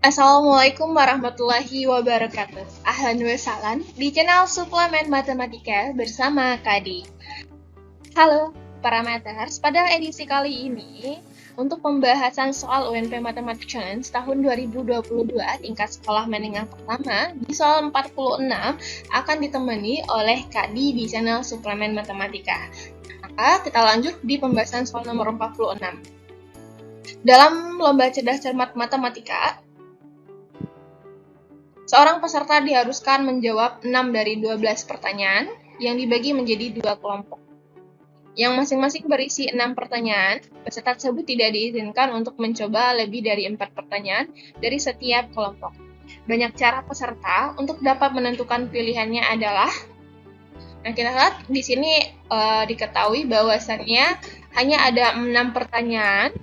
Assalamualaikum warahmatullahi wabarakatuh. Ahlan wa sahlan di channel Suplemen Matematika bersama Kadi. Halo para maters, pada edisi kali ini untuk pembahasan soal UNP Mathematics Challenge tahun 2022 tingkat sekolah menengah pertama di soal 46 akan ditemani oleh Kadi di channel Suplemen Matematika. Maka kita lanjut di pembahasan soal nomor 46. Dalam lomba cerdas cermat matematika, seorang peserta diharuskan menjawab 6 dari 12 pertanyaan yang dibagi menjadi 2 kelompok. Yang masing-masing berisi 6 pertanyaan, peserta tersebut tidak diizinkan untuk mencoba lebih dari 4 pertanyaan dari setiap kelompok. Banyak cara peserta untuk dapat menentukan pilihannya adalah, kita lihat di sini diketahui bahwasannya hanya ada 6 pertanyaan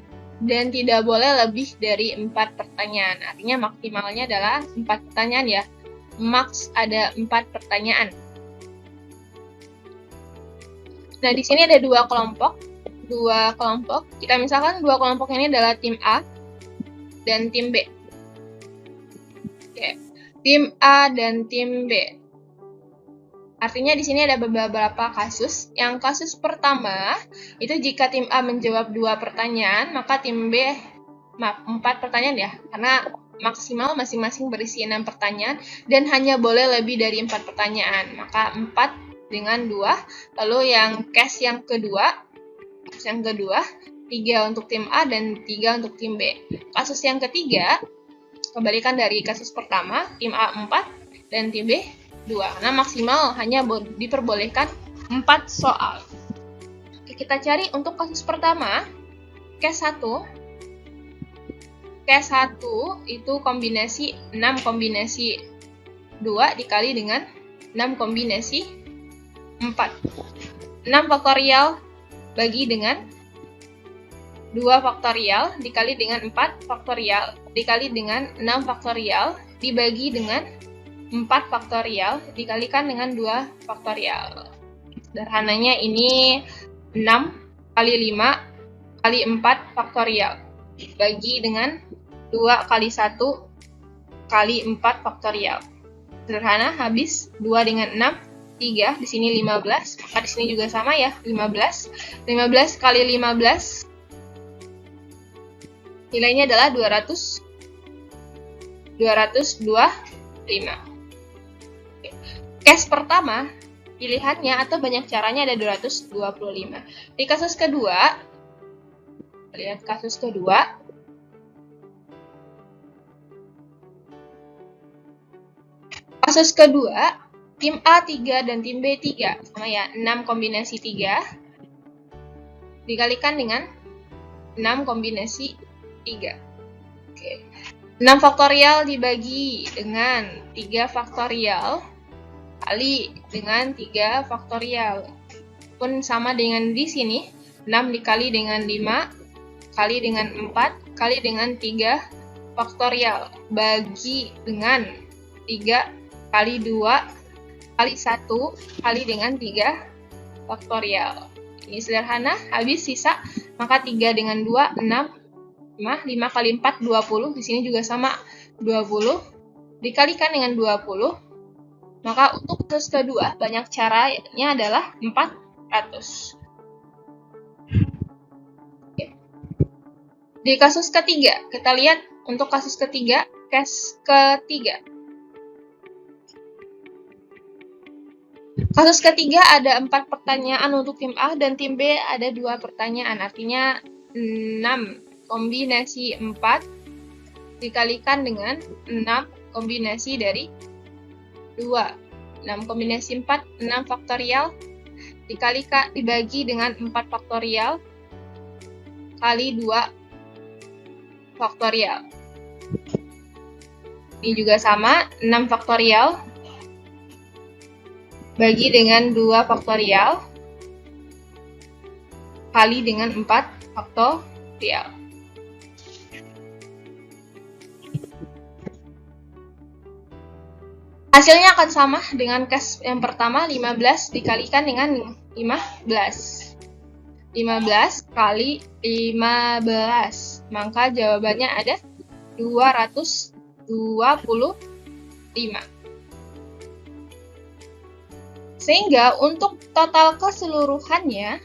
dan tidak boleh lebih dari 4 pertanyaan. Artinya maksimalnya adalah 4 pertanyaan ya. Max ada 4 pertanyaan. Nah, di sini ada 2 kelompok. Kita misalkan 2 kelompok ini adalah tim A dan tim B. Oke. Tim A dan tim B. Artinya di sini ada beberapa kasus. Yang kasus pertama, itu jika tim A menjawab 2 pertanyaan, maka tim B 4 pertanyaan ya. Karena maksimal masing-masing berisi 6 pertanyaan dan hanya boleh lebih dari 4 pertanyaan. Maka 4 dengan 2. Lalu yang case yang kedua, 3 untuk tim A dan 3 untuk tim B. Kasus yang ketiga, kebalikan dari kasus pertama, tim A 4 dan tim B 2, karena maksimal hanya diperbolehkan 4 soal. Oke, kita cari untuk kasus pertama, case 1. Case 1 itu kombinasi 6 kombinasi 2 dikali dengan 6 kombinasi 4. 6 faktorial bagi dengan 2 faktorial dikali dengan 4 faktorial dikali dengan 6 faktorial dibagi dengan 4 faktorial dikalikan dengan 2 faktorial. Sederhananya ini 6 kali 5 kali 4 faktorial bagi dengan 2 kali 1 kali 4 faktorial. Sederhana, habis 2 dengan 6, 3, di sini 15, maka di sini juga sama ya, 15. 15 kali 15 nilainya adalah 225. Case pertama, pilihannya atau banyak caranya ada 225. Di kasus kedua, lihat kasus kedua. Kasus kedua, tim A 3 dan tim B 3. Sama ya, 6 kombinasi 3 dikalikan dengan 6 kombinasi 3. Oke. 6 faktorial dibagi dengan 3 faktorial kali dengan 3 faktorial. Pun sama dengan di sini, 6 dikali dengan 5 kali dengan 4 kali dengan 3 faktorial bagi dengan 3 kali 2 kali 1 kali dengan 3 faktorial. Ini sederhana, habis sisa, maka 3 dengan 2, 6, 5 kali 4, 20, di sini juga sama, 20, dikalikan dengan 20, maka untuk kasus kedua, banyak caranya adalah 400. Oke. Di kasus ketiga, kita lihat untuk kasus ketiga, case ketiga. Kasus ketiga ada 4 pertanyaan untuk tim A dan tim B ada 2 pertanyaan. Artinya 6 kombinasi 4 dikalikan dengan 6 kombinasi dari 2. 6 kombinasi 4, 6 faktorial dibagi dengan 4 faktorial kali 2 faktorial. Ini juga sama, 6 faktorial bagi dengan 2 faktorial kali dengan 4 faktorial. Hasilnya akan sama dengan case yang pertama, 15 dikalikan dengan 15. 15 kali 15. Maka jawabannya ada 200 25. Sehingga untuk total keseluruhannya,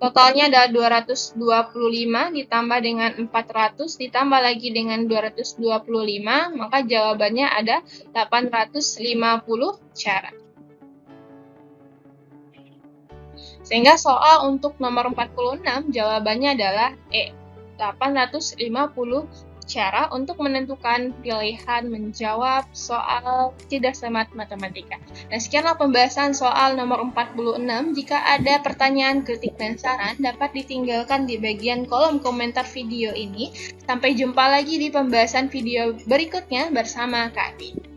totalnya ada 225 ditambah dengan 400 ditambah lagi dengan 225, maka jawabannya ada 850 cara. Sehingga soal untuk nomor 46 jawabannya adalah E, 850 cara untuk menentukan pilihan menjawab soal cerdas cermat matematika. Nah, sekianlah pembahasan soal nomor 46. Jika ada pertanyaan, kritik, dan saran, dapat ditinggalkan di bagian kolom komentar video ini. Sampai jumpa lagi di pembahasan video berikutnya bersama Kak Adi.